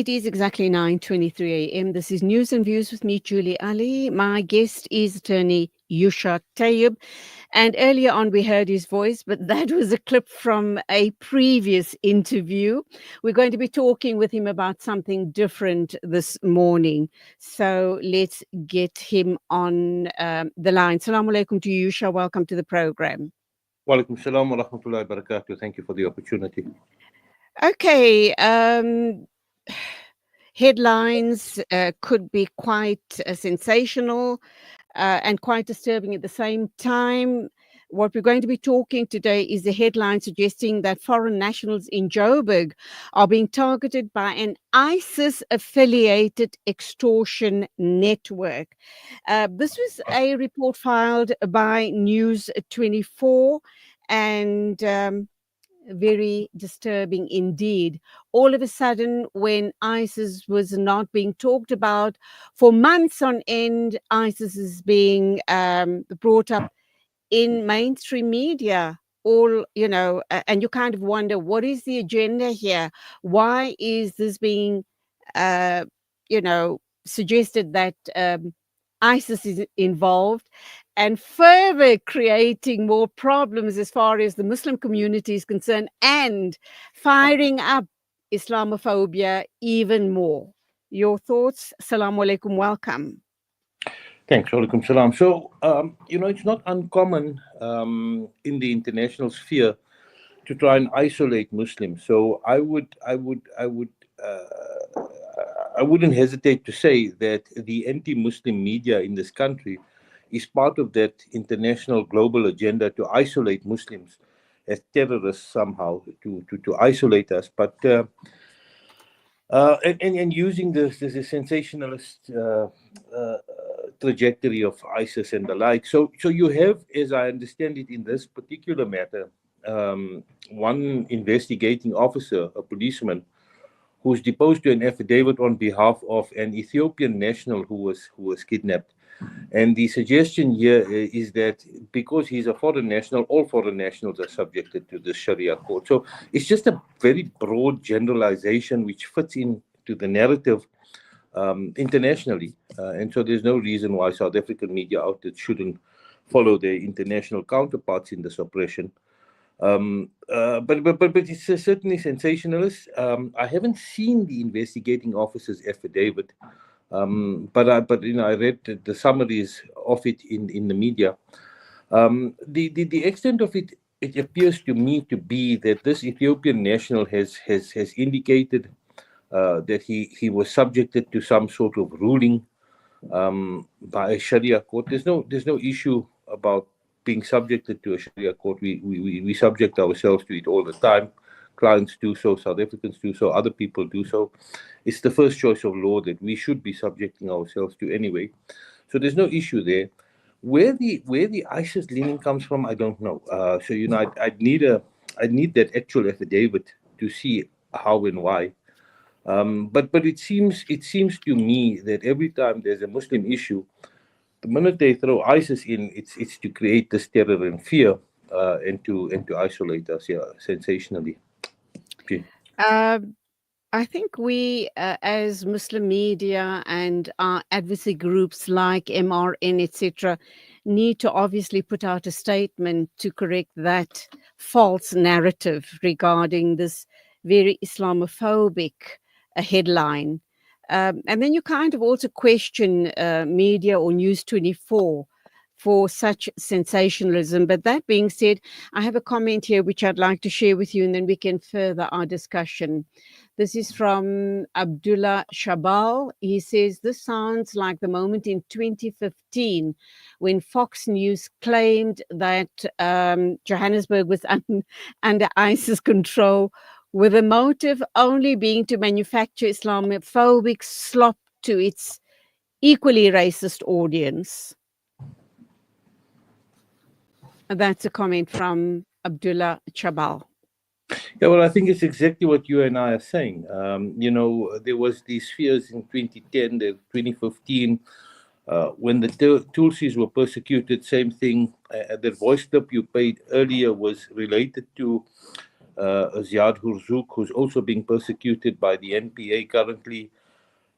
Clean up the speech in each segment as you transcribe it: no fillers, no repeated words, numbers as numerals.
It is exactly 9:23 a.m. This is News and Views with me, Julie Ali. My guest is attorney Yusha Tayyib. And earlier on, we heard his voice, but that was a clip from a previous interview. We're going to be talking with him about something different this morning. So let's get him on the line. Assalamu alaikum to you, Yusha. Welcome to the program. Wa alaikum salam wa rahmatullahi wa barakatuh. Thank you for the opportunity. Okay. Headlines could be quite sensational and quite disturbing at the same time. What we're going to be talking today is a headline suggesting that foreign nationals in Joburg are being targeted by an ISIS-affiliated extortion network. This was a report filed by News 24 and very disturbing indeed. All of a sudden, when ISIS was not being talked about for months on end, ISIS is being brought up in mainstream media. And you kind of wonder, what is the agenda here? Why is this being, suggested that ISIS is involved? And further creating more problems as far as the Muslim community is concerned and firing up Islamophobia even more. Your thoughts? Assalamu alaikum. Welcome. Thanks. Wa alaikum salam. So, it's not uncommon in the international sphere to try and isolate Muslims. So I wouldn't hesitate to say that the anti-Muslim media in this country is part of that international global agenda to isolate Muslims as terrorists somehow, to isolate us. But and using this sensationalist trajectory of ISIS and the like. So you have, as I understand it, in this particular matter, one investigating officer, a policeman, who's deposed to an affidavit on behalf of an Ethiopian national who was kidnapped. And the suggestion here is that because he's a foreign national, all foreign nationals are subjected to the Sharia court. So it's just a very broad generalization which fits into the narrative internationally. And so there's no reason why South African media outlets shouldn't follow their international counterparts in this oppression. But it's certainly sensationalist. I haven't seen the investigating officer's affidavit. But I read the summaries of it in the media. The extent of it, it appears to me to be that this Ethiopian national has indicated that he was subjected to some sort of ruling by a Sharia court. There's no issue about being subjected to a Sharia court. We subject ourselves to it all the time. Clients do so, South Africans do so, other people do so. It's the first choice of law that we should be subjecting ourselves to anyway. So there's no issue there. Where the ISIS leaning comes from, I don't know. So I'd need that actual affidavit to see how and why. But it seems to me that every time there's a Muslim issue, the minute they throw ISIS in, it's to create this terror and fear and to isolate us, sensationally. Okay. I think we, as Muslim media and our advocacy groups like MRN, etc., need to obviously put out a statement to correct that false narrative regarding this very Islamophobic headline. And then you kind of also question media or News 24 for such sensationalism. But that being said, I have a comment here which I'd like to share with you, and then we can further our discussion. This is from Abdullah Shabal. He says, this sounds like the moment in 2015 when Fox News claimed that Johannesburg was under ISIS control, with the motive only being to manufacture Islamophobic slop to its equally racist audience. That's a comment from Abdullah Chabal. Yeah, well, I think it's exactly what you and I are saying. There was these fears in 2010, 2015, when the Tulsis were persecuted, same thing. That voice clip you played earlier was related to Ziad Hurzouk, who's also being persecuted by the NPA currently.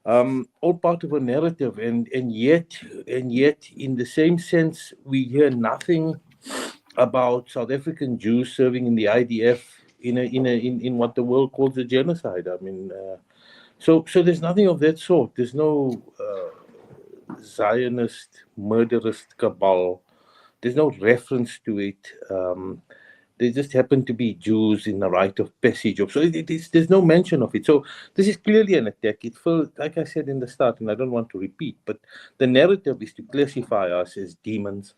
All part of a narrative, and yet, in the same sense, we hear nothing about South African Jews serving in the IDF in what the world calls a genocide. I mean, so there's nothing of that sort. There's no Zionist murderous cabal. There's no reference to it. They just happen to be Jews in the rite of passage. So there's no mention of it. So this is clearly an attack. It feels, like I said in the start, and I don't want to repeat, but the narrative is to classify us as demons.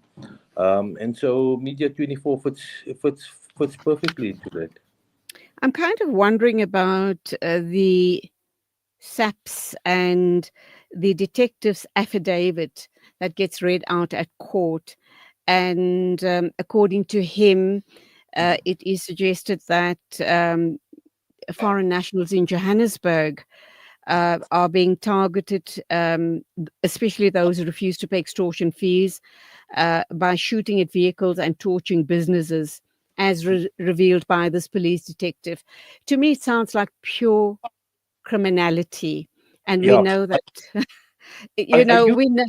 And so Media 24 fits perfectly into that. I'm kind of wondering about the SAPS and the detective's affidavit that gets read out at court. And according to him, it is suggested that foreign nationals in Johannesburg are being targeted, especially those who refuse to pay extortion fees, by shooting at vehicles and torching businesses, as revealed by this police detective. To me, it sounds like pure criminality. And we Yeah. know that, Are you we know.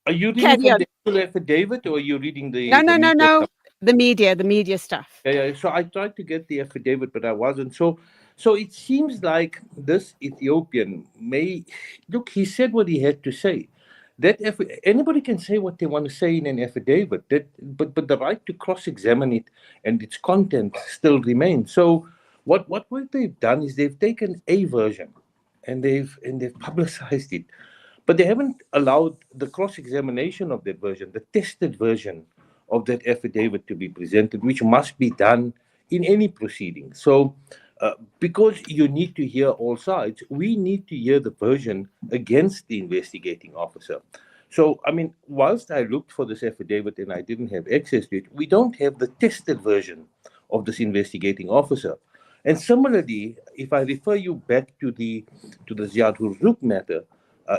are you reading Carry from on. the actual affidavit, or are you reading No, the no, no, media no. stuff? The media stuff. Yeah. So I tried to get the affidavit, but I wasn't. So it seems like this Ethiopian may look. He said what he had to say. Anybody can say what they want to say in an affidavit. But the right to cross-examine it and its content still remains. So what they've done is they've taken a version, and they've publicized it, but they haven't allowed the cross-examination of that version, the tested version of that affidavit, to be presented, which must be done in any proceeding. So, because you need to hear all sides, we need to hear the version against the investigating officer. So, I mean, whilst I looked for this affidavit and I didn't have access to it, we don't have the tested version of this investigating officer. And similarly, if I refer you back to the Ziad Hurzouk matter,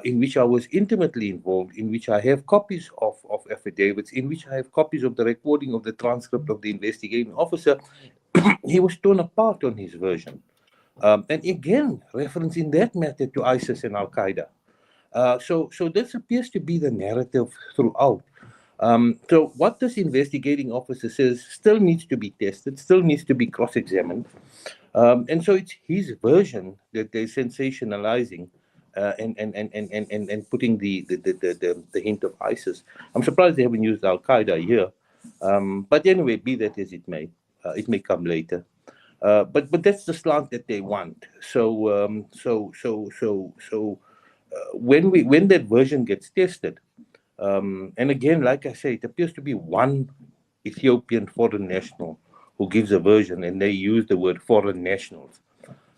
in which I was intimately involved, in which I have copies of affidavits, in which I have copies of the recording of the transcript of the investigating officer, he was torn apart on his version. And again, referencing that matter to ISIS and Al Qaeda. So this appears to be the narrative throughout. So what this investigating officer says still needs to be tested, still needs to be cross-examined. And so it's his version that they're sensationalizing, and putting the hint of ISIS. I'm surprised they haven't used Al Qaeda here. But anyway, be that as it may, it may come later. But that's the slant that they want. When that version gets tested, and again, like I say, it appears to be one Ethiopian foreign national who gives a version, and they use the word foreign nationals.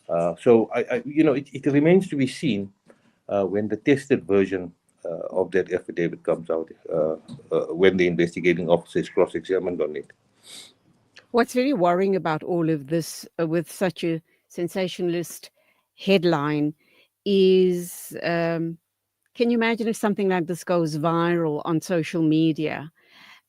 It remains to be seen when the tested version of that affidavit comes out, when the investigating officer is cross-examined on it. What's very worrying about all of this, with such a sensationalist headline, is can you imagine if something like this goes viral on social media,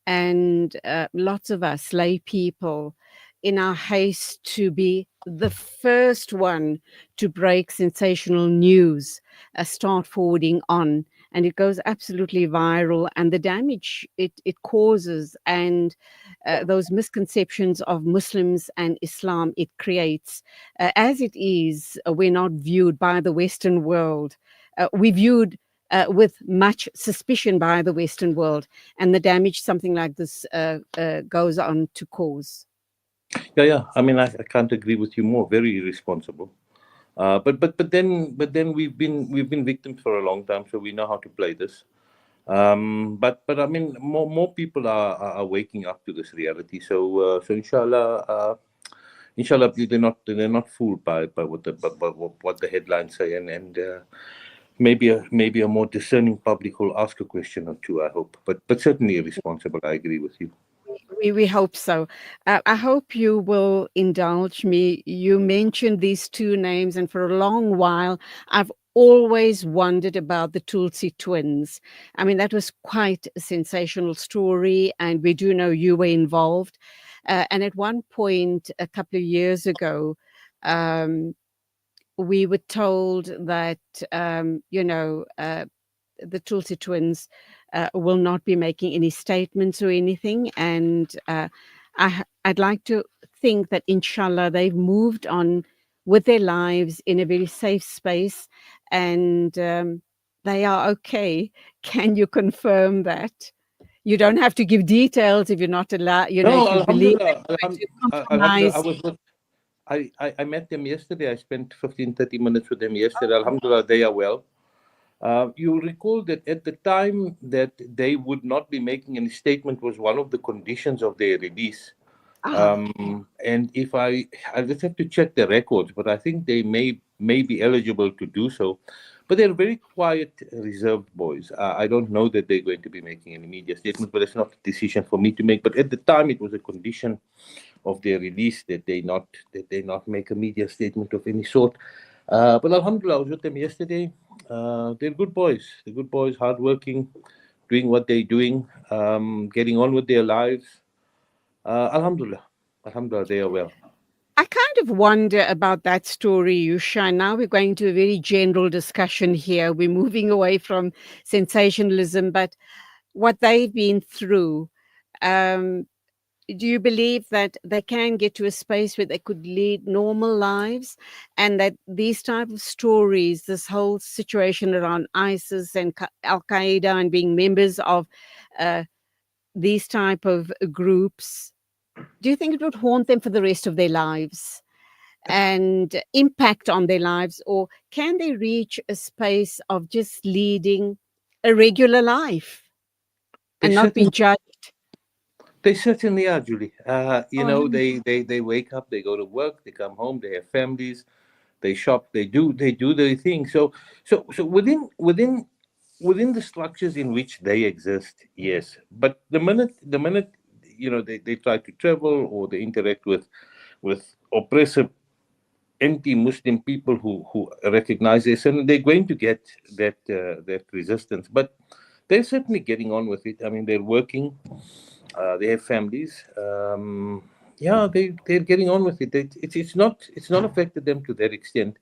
and lots of us lay people, in our haste to be the first one to break sensational news, start forwarding on, and it goes absolutely viral, and the damage it causes, and those misconceptions of Muslims and Islam it creates. As it is, we're not viewed by the Western world. We're viewed with much suspicion by the Western world, and the damage something like this goes on to cause. Yeah. I mean, I can't agree with you more. Very irresponsible. But then we've been victims for a long time, so we know how to play this. But I mean, more people are waking up to this reality. So inshallah, they're not fooled by what the headlines say, and maybe a more discerning public will ask a question or two, I hope. But certainly irresponsible. I agree with you. We hope so. I hope you will indulge me. You mentioned these two names, and for a long while, I've always wondered about the Tulsi twins. I mean, that was quite a sensational story, and we do know you were involved. And at one point, a couple of years ago, um, we were told that, the Tulsi twins will not be making any statements or anything. And I'd like to think that, inshallah, they've moved on with their lives in a very safe space, and they are okay. Can you confirm that? You don't have to give details if you're not allowed, No, if you believe that Alhamdulillah, you're going to Alhamdulillah. compromise. I met them yesterday. I spent 15, 30 minutes with them yesterday. Alhamdulillah, they are well. You recall that at the time that they would not be making any statement was one of the conditions of their release. Ah, And if I just have to check the records, but I think they may be eligible to do so. But they're very quiet, reserved boys. I don't know that they're going to be making any media statement, but it's not a decision for me to make. But at the time, it was a condition of their release that they not make a media statement of any sort. But Alhamdulillah, I was with them yesterday. They're good boys. They're good boys, hardworking, doing what they're doing, getting on with their lives. Alhamdulillah. Alhamdulillah, they are well. I kind of wonder about that story, Yusha. Now we're going to a very general discussion here. We're moving away from sensationalism, but what they've been through. Um, do you believe that they can get to a space where they could lead normal lives, and that these type of stories, this whole situation around ISIS and Al Qaeda and being members of uh, these type of groups, do you think it would haunt them for the rest of their lives and impact on their lives, or can they reach a space of just leading a regular life They and not being certainly, judged? they certainly are, Julie. Oh, They wake up, they go to work, they come home, they have families, they shop, they do their thing. So within the structures in which they exist, yes. But the minute they try to travel or they interact with oppressive anti-Muslim people who recognize this, and they're going to get that resistance. But they're certainly getting on with it. I mean, they're working, they have families. Yeah, they're getting on with it. It's not affected them to that extent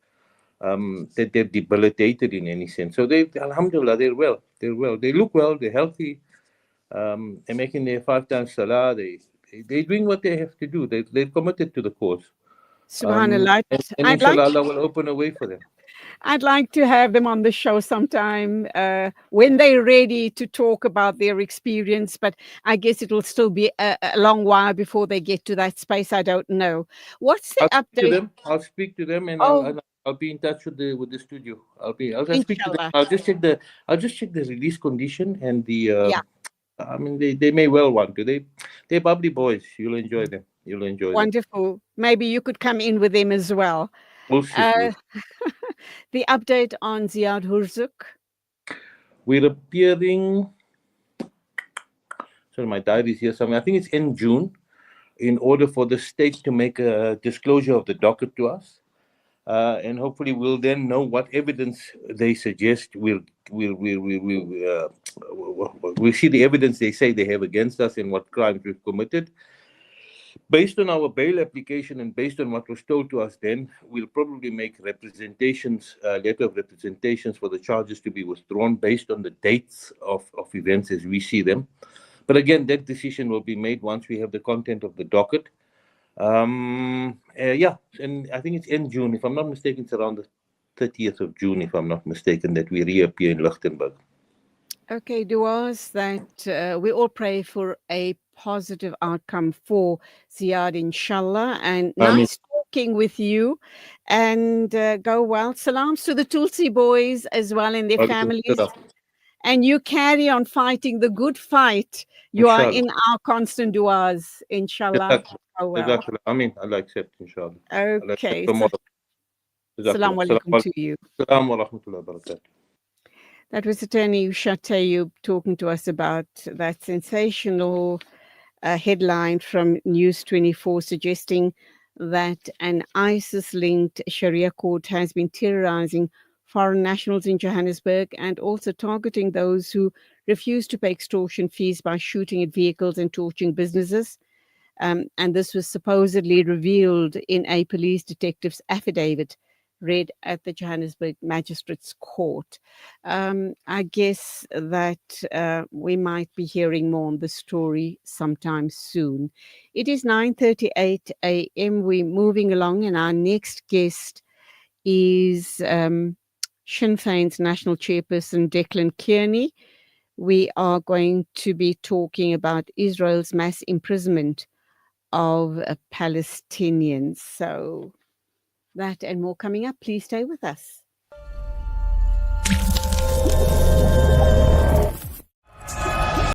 that they're debilitated in any sense. So they, Alhamdulillah, they're well. They're well. They look well. They're healthy. They're making their 5 times salah. They're doing what they have to do. They're committed to the cause. subhanallah. And I'd like inshallah, Allah will open a way for them. I'd like to have them on the show sometime when they're ready to talk about their experience. But I guess it will still be a long while before they get to that space. I don't know. What's the update? I'll speak to them, and Oh, I'll be in touch with the studio. I'll speak to them. inshallah. I'll just check the release condition and the. Yeah, I mean, they may well want to. They're bubbly boys. You'll enjoy them. You'll enjoy them. wonderful. Maybe you could come in with them as well. We'll see. Uh, the update on Ziad Hurzuk. We're appearing. Sorry, my diary's here somewhere. I think it's in June, in order for the state to make a disclosure of the docket to us. And hopefully we'll then know what evidence they suggest. We'll see the evidence they say they have against us and what crimes we've committed. Based on our bail application and based on what was told to us then, we'll probably make representations, letter of representations for the charges to be withdrawn based on the dates of events as we see them. But again, that decision will be made once we have the content of the docket. Yeah, and I think it's in June. If I'm not mistaken, it's around the 30th of June, if I'm not mistaken, that we reappear in Lichtenburg. Okay, duas that we all pray for a positive outcome for Ziad, inshallah. And nice talking with you. And go well. Salams to the Tulsi boys as well and their families. And you carry on fighting the good fight. You are in our constant duas, inshallah. Oh, well. I mean, Allah accept, inshallah. Okay. Assalamu alaikum to you. Assalamu wa rahmatullahi wa barakatuh. That was Attorney Usha Tayyub talking to us about that sensational headline from News 24 suggesting that an ISIS-linked Sharia court has been terrorizing foreign nationals in Johannesburg and also targeting those who refuse to pay extortion fees by shooting at vehicles and torching businesses. And this was supposedly revealed in a police detective's affidavit read at the Johannesburg Magistrates Court. I guess that we might be hearing more on the story sometime soon. It is 9:38 a.m. We're moving along, and our next guest is Sinn Féin's National Chairperson Declan Kearney. We are going to be talking about Israel's mass imprisonment of Palestinians. So that and more coming up. Please stay with us.